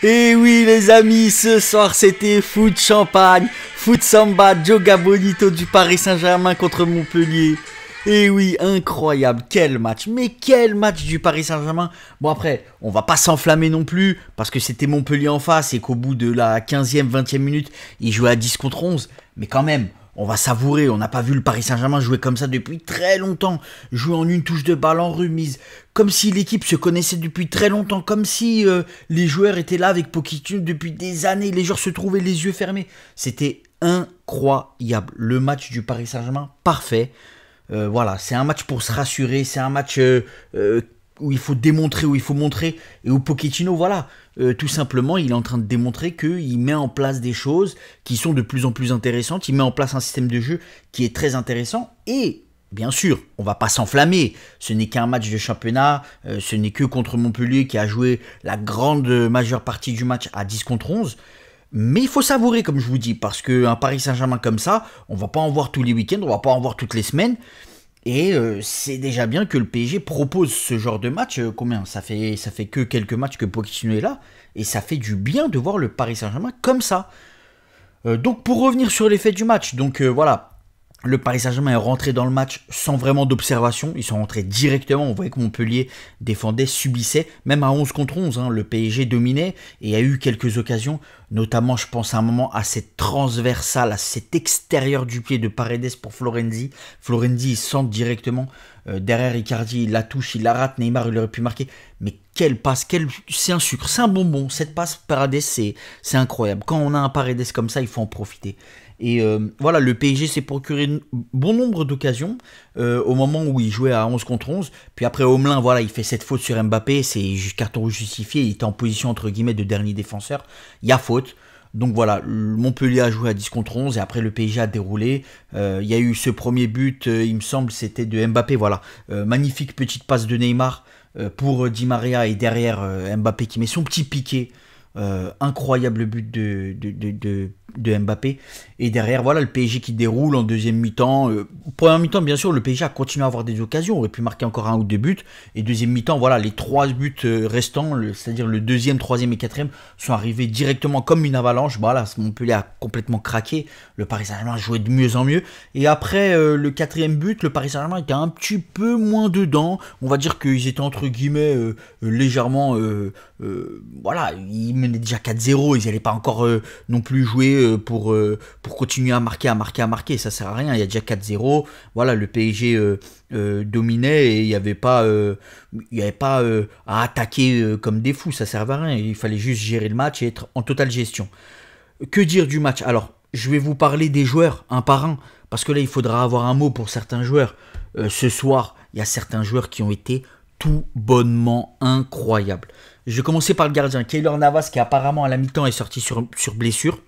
Et oui les amis, ce soir c'était foot champagne, foot samba, Joga Bonito du Paris Saint-Germain contre Montpellier. Et oui, incroyable, quel match, mais quel match du Paris Saint-Germain. Bon après, on va pas s'enflammer non plus, parce que c'était Montpellier en face et qu'au bout de la 15e, 20e minute, il jouait à 10 contre 11. Mais quand même, on va savourer, on n'a pas vu le Paris Saint-Germain jouer comme ça depuis très longtemps. Jouer en une touche de balle en remise, comme si l'équipe se connaissait depuis très longtemps, comme si les joueurs étaient là avec Pochettino depuis des années, les joueurs se trouvaient les yeux fermés. C'était incroyable, le match du Paris Saint-Germain, parfait. Voilà, c'est un match pour se rassurer, c'est un match où il faut démontrer, où il faut montrer, et où Pochettino, voilà, tout simplement, il est en train de démontrer qu'il met en place des choses qui sont de plus en plus intéressantes, il met en place un système de jeu qui est très intéressant, et bien sûr, on va pas s'enflammer, ce n'est qu'un match de championnat, ce n'est que contre Montpellier qui a joué la grande majeure partie du match à 10 contre 11, mais il faut savourer, comme je vous dis, parce qu'un Paris Saint-Germain comme ça, on va pas en voir tous les week-ends, on va pas en voir toutes les semaines. Et c'est déjà bien que le PSG propose ce genre de match. Combien ça fait que quelques matchs que Pochettino est là. Et ça fait du bien de voir le Paris Saint-Germain comme ça. Donc pour revenir sur l'effet du match, donc voilà. Le Paris Saint-Germain est rentré dans le match sans vraiment d'observation. Ils sont rentrés directement. On voyait que Montpellier défendait, subissait. Même à 11 contre 11, hein, le PSG dominait et a eu quelques occasions. Notamment, je pense à un moment à cette transversale, à cet extérieur du pied de Paredes pour Florenzi. Florenzi, il centre directement. Derrière Icardi, il la touche, il la rate. Neymar, il aurait pu marquer. Mais quelle passe, c'est un sucre, c'est un bonbon. Cette passe Paredes, c'est incroyable. Quand on a un Paredes comme ça, il faut en profiter. Et voilà, le PSG s'est procuré bon nombre d'occasions au moment où il jouait à 11 contre 11. Puis après, Omelin, voilà, il fait cette faute sur Mbappé. C'est carton rouge justifié. Il était en position, entre guillemets, de dernier défenseur. Il y a faute. Donc voilà, Montpellier a joué à 10 contre 11 et après le PSG a déroulé. Il y a eu ce premier but, il me semble, c'était de Mbappé. Voilà, magnifique petite passe de Neymar pour Di Maria et derrière Mbappé qui met son petit piqué. Incroyable but de Mbappé. Et derrière, voilà, le PSG qui déroule en deuxième mi-temps. Première mi-temps, bien sûr, le PSG a continué à avoir des occasions. On aurait pu marquer encore un ou deux buts. Et deuxième mi-temps, voilà, les trois buts restants, c'est-à-dire le deuxième, troisième et quatrième, sont arrivés directement comme une avalanche. Voilà, Montpellier a complètement craqué. Le Paris Saint-Germain jouait de mieux en mieux. Et après le quatrième but, le Paris Saint-Germain était un petit peu moins dedans. On va dire qu'ils étaient entre guillemets légèrement... voilà, ils menaient déjà 4-0. Ils n'allaient pas encore non plus jouer pour continuer à marquer, ça sert à rien, il y a déjà 4-0, voilà, le PSG dominait et il n'y avait pas, à attaquer comme des fous, ça servait à rien, il fallait juste gérer le match et être en totale gestion. Que dire du match? Alors, je vais vous parler des joueurs un par un, parce que là il faudra avoir un mot pour certains joueurs. Ce soir, il y a certains joueurs qui ont été tout bonnement incroyables. Je vais commencer par le gardien, Keylor Navas, qui apparemment à la mi-temps est sorti sur blessure.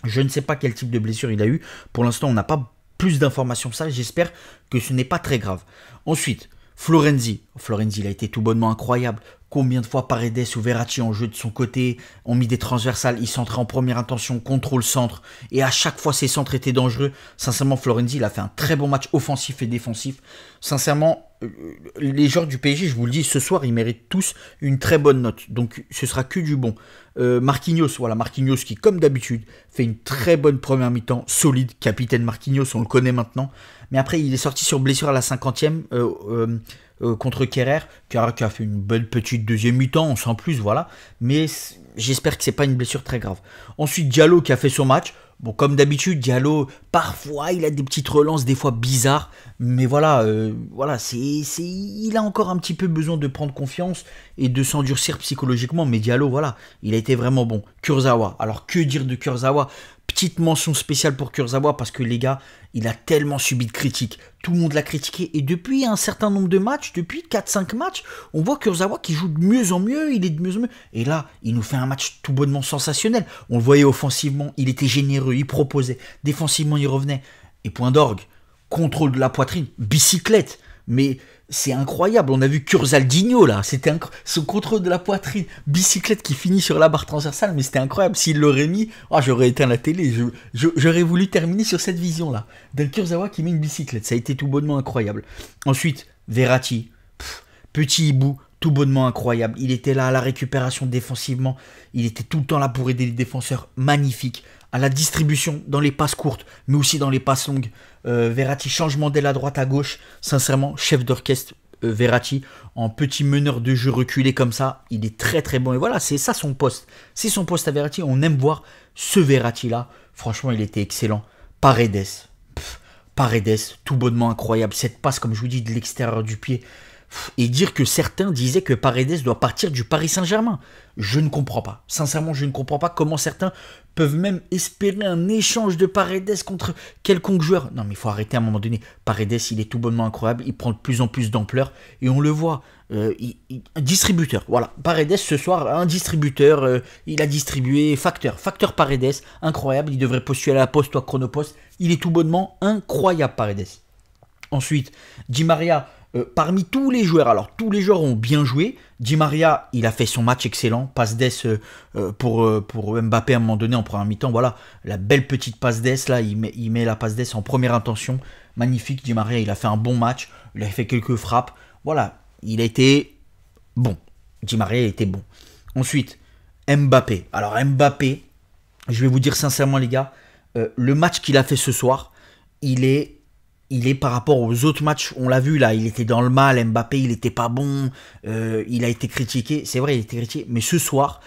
Je ne sais pas quel type de blessure il a eu. Pour l'instant, on n'a pas plus d'informations que ça. J'espère que ce n'est pas très grave. Ensuite, Florenzi. Florenzi, il a été tout bonnement incroyable. Combien de fois Paredes ou Verratti ont joué de son côté, ont mis des transversales, ils centraient en première intention, contrôle centre, et à chaque fois ces centres étaient dangereux. Sincèrement, Florenzi, il a fait un très bon match offensif et défensif. Sincèrement, les joueurs du PSG, je vous le dis, ce soir, ils méritent tous une très bonne note. Donc, ce sera que du bon. Marquinhos, voilà, Marquinhos qui, comme d'habitude, fait une très bonne première mi-temps, solide, capitaine Marquinhos, on le connaît maintenant. Mais après, il est sorti sur blessure à la 50e contre Kerrer, qui a fait une bonne petite deuxième mi-temps, on sent plus, voilà. Mais j'espère que c'est pas une blessure très grave. Ensuite, Diallo qui a fait son match. Bon, comme d'habitude, Diallo, parfois, il a des petites relances, des fois bizarres. Mais voilà, il a encore un petit peu besoin de prendre confiance et de s'endurcir psychologiquement. Mais Diallo, voilà, il a été vraiment bon. Kurzawa, alors que dire de Kurzawa? Petite mention spéciale pour Kurzawa parce que les gars, il a tellement subi de critiques. Tout le monde l'a critiqué. Et depuis un certain nombre de matchs, depuis 4-5 matchs, on voit Kurzawa qui joue de mieux en mieux, il est de mieux en mieux. Et là, il nous fait un match tout bonnement sensationnel. On le voyait offensivement, il était généreux, il proposait. Défensivement, il revenait. Et point d'orgue, contrôle de la poitrine, bicyclette. Mais c'est incroyable, on a vu Kurzaldinho là, c'était son contrôle de la poitrine, bicyclette qui finit sur la barre transversale, mais c'était incroyable, s'il l'aurait mis, j'aurais éteint la télé, j'aurais voulu terminer sur cette vision là, d'un Kurzawa qui met une bicyclette, ça a été tout bonnement incroyable. Ensuite, Verratti, petit hibou, tout bonnement incroyable. Il était là à la récupération défensivement. Il était tout le temps là pour aider les défenseurs. Magnifique. À la distribution, dans les passes courtes, mais aussi dans les passes longues. Verratti, changement d'aile à droite à gauche. Sincèrement, chef d'orchestre. Verratti, en petit meneur de jeu reculé comme ça, il est très très bon. Et voilà, c'est ça son poste. C'est son poste à Verratti. On aime voir ce Verratti là. Franchement, il était excellent. Paredes. Paredes, tout bonnement incroyable. Cette passe, comme je vous dis, de l'extérieur du pied. Et dire que certains disaient que Paredes doit partir du Paris Saint-Germain. Je ne comprends pas. Sincèrement, je ne comprends pas comment certains peuvent même espérer un échange de Paredes contre quelconque joueur. Non, mais il faut arrêter à un moment donné. Paredes, il est tout bonnement incroyable. Il prend de plus en plus d'ampleur. Et on le voit. Un distributeur. Voilà. Paredes, ce soir, un distributeur. Il a distribué. Facteur Paredes. Incroyable. Il devrait postuler à la poste ou à Chronopost. Il est tout bonnement incroyable, Paredes. Ensuite, Di Maria. Parmi tous les joueurs, alors tous les joueurs ont bien joué. Di Maria, il a fait son match excellent. Passe d'ess pour Mbappé à un moment donné en première mi-temps. Voilà, la belle petite passe d'ess là. Il met la passe d'ess en première intention. Magnifique, Di Maria, il a fait un bon match. Il a fait quelques frappes. Voilà, il a été bon. Di Maria était bon. Ensuite, Mbappé. Alors Mbappé, je vais vous dire sincèrement les gars, le match qu'il a fait ce soir, il est par rapport aux autres matchs, on l'a vu là, il était dans le mal, Mbappé, il était pas bon, il a été critiqué, c'est vrai, il a été critiqué, mais ce soir,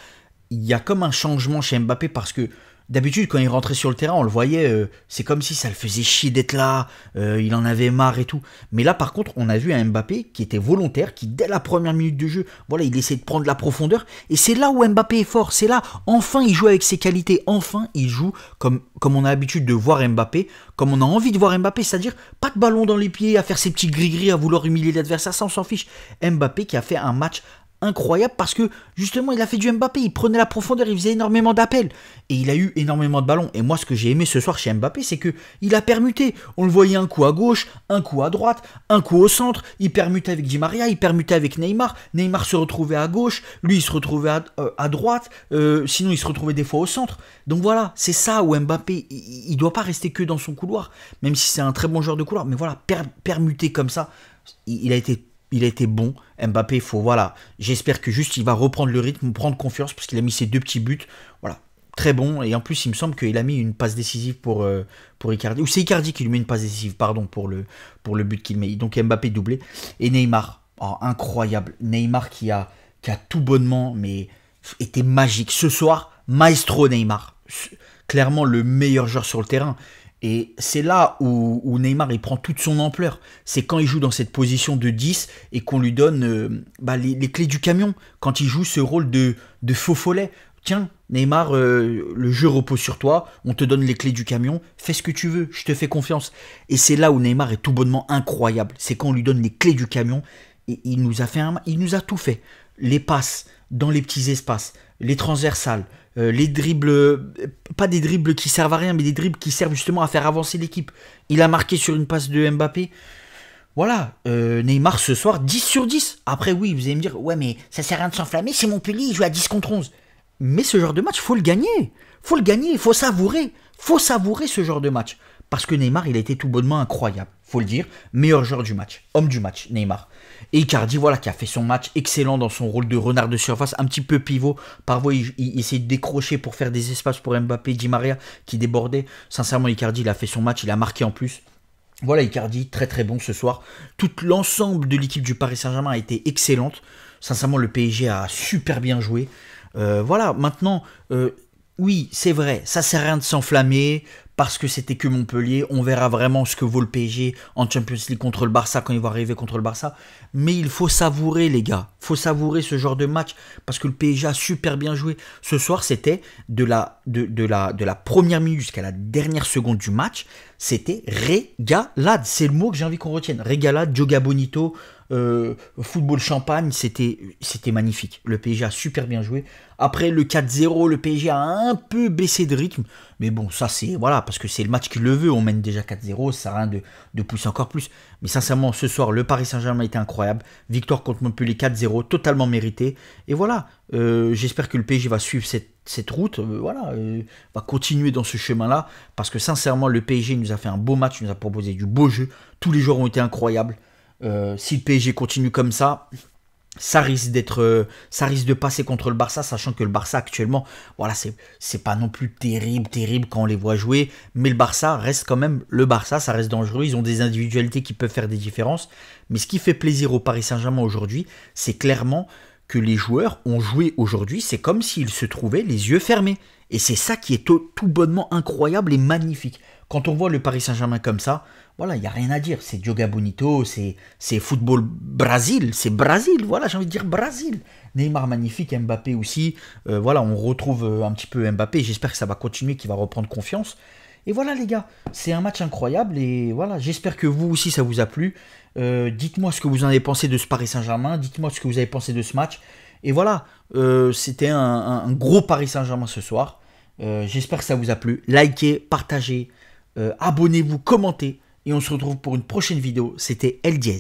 il y a comme un changement chez Mbappé parce que d'habitude, quand il rentrait sur le terrain, on le voyait, c'est comme si ça le faisait chier d'être là, il en avait marre et tout. Mais là, par contre, on a vu un Mbappé qui était volontaire, qui dès la première minute de jeu, voilà, il essaie de prendre la profondeur. Et c'est là où Mbappé est fort, c'est là, enfin, il joue avec ses qualités, enfin, il joue comme on a l'habitude de voir Mbappé, comme on a envie de voir Mbappé, c'est-à-dire pas de ballon dans les pieds, à faire ses petits gris-gris, à vouloir humilier l'adversaire, ça on s'en fiche. Mbappé qui a fait un match incroyable parce que justement il a fait du Mbappé, il prenait la profondeur, il faisait énormément d'appels et il a eu énormément de ballons. Et moi ce que j'ai aimé ce soir chez Mbappé, c'est que il a permuté. On le voyait un coup à gauche, un coup à droite, un coup au centre, il permutait avec Di Maria, il permutait avec Neymar. Neymar se retrouvait à gauche, lui il se retrouvait à droite, sinon il se retrouvait des fois au centre. Donc voilà, c'est ça où Mbappé il doit pas rester que dans son couloir, même si c'est un très bon joueur de couloir, mais voilà, permuter comme ça, il a été bon. Mbappé, voilà. J'espère que juste il va reprendre le rythme, prendre confiance parce qu'il a mis ses 2 petits buts. Voilà, très bon. Et en plus, il me semble qu'il a mis une passe décisive pour Icardi. Ou c'est Icardi qui lui met une passe décisive, pardon, pour le but qu'il met. Donc Mbappé doublé. Et Neymar, oh, incroyable. Neymar qui a tout bonnement, mais était magique. Ce soir, maestro Neymar. Clairement le meilleur joueur sur le terrain. Et c'est là où Neymar il prend toute son ampleur. C'est quand il joue dans cette position de 10 et qu'on lui donne les clés du camion. Quand il joue ce rôle de faux follet. Tiens, Neymar, le jeu repose sur toi, on te donne les clés du camion, fais ce que tu veux, je te fais confiance. Et c'est là où Neymar est tout bonnement incroyable. C'est quand on lui donne les clés du camion et il nous a tout fait. Les passes dans les petits espaces, les transversales, les dribbles, pas des dribbles qui servent à rien, mais des dribbles qui servent justement à faire avancer l'équipe. Il a marqué sur une passe de Mbappé. Voilà, Neymar ce soir, 10 sur 10. Après oui, vous allez me dire, ouais mais ça sert à rien de s'enflammer, c'est Montpellier, il joue à 10 contre 11. Mais ce genre de match, faut le gagner. Faut le gagner, faut savourer. Faut savourer ce genre de match. Parce que Neymar, il a été tout bonnement incroyable. Faut le dire, meilleur joueur du match. Homme du match, Neymar. Et Icardi, voilà, qui a fait son match excellent dans son rôle de renard de surface, un petit peu pivot. Parfois, il essayait de décrocher pour faire des espaces pour Mbappé, Di Maria, qui débordait. Sincèrement, Icardi, il a fait son match, il a marqué en plus. Voilà, Icardi, très très bon ce soir. Tout l'ensemble de l'équipe du Paris Saint-Germain a été excellente. Sincèrement, le PSG a super bien joué. Voilà, maintenant, oui, c'est vrai, ça sert à rien de s'enflammer parce que c'était que Montpellier. On verra vraiment ce que vaut le PSG en Champions League contre le Barça quand il va arriver contre le Barça. Mais il faut savourer, les gars. Il faut savourer ce genre de match parce que le PSG a super bien joué. Ce soir, c'était de la première minute jusqu'à la dernière seconde du match. C'était régalade. C'est le mot que j'ai envie qu'on retienne. Régalade, Joga Bonito, football champagne, c'était magnifique. Le PSG a super bien joué. Après le 4-0, le PSG a un peu baissé de rythme. Mais bon, ça c'est, voilà, parce que c'est le match qui le veut. On mène déjà 4-0, ça sert à rien de pousser encore plus. Mais sincèrement, ce soir, le Paris Saint-Germain était incroyable. Victoire contre Montpellier 4-0, totalement mérité. Et voilà, j'espère que le PSG va suivre cette route, va continuer dans ce chemin-là. Parce que sincèrement, le PSG nous a fait un beau match, il nous a proposé du beau jeu. Tous les joueurs ont été incroyables. Si le PSG continue comme ça, ça risque de passer contre le Barça, sachant que le Barça actuellement, voilà, c'est pas non plus terrible quand on les voit jouer, mais le Barça reste quand même le Barça, ça reste dangereux, ils ont des individualités qui peuvent faire des différences, mais ce qui fait plaisir au Paris Saint-Germain aujourd'hui, c'est clairement que les joueurs ont joué aujourd'hui, c'est comme s'ils se trouvaient les yeux fermés, et c'est ça qui est tout bonnement incroyable et magnifique. Quand on voit le Paris Saint-Germain comme ça, voilà, il n'y a rien à dire. C'est Joga Bonito, c'est football Brésil, c'est Brésil, voilà, j'ai envie de dire Brésil. Neymar magnifique, Mbappé aussi. Voilà, on retrouve un petit peu Mbappé. J'espère que ça va continuer, qu'il va reprendre confiance. Et voilà les gars, c'est un match incroyable et voilà, j'espère que vous aussi ça vous a plu. Dites-moi ce que vous en avez pensé de ce Paris Saint-Germain, dites-moi ce que vous avez pensé de ce match. Et voilà, c'était un gros Paris Saint-Germain ce soir. J'espère que ça vous a plu. Likez, partagez, abonnez-vous, commentez. Et on se retrouve pour une prochaine vidéo. C'était El Diez.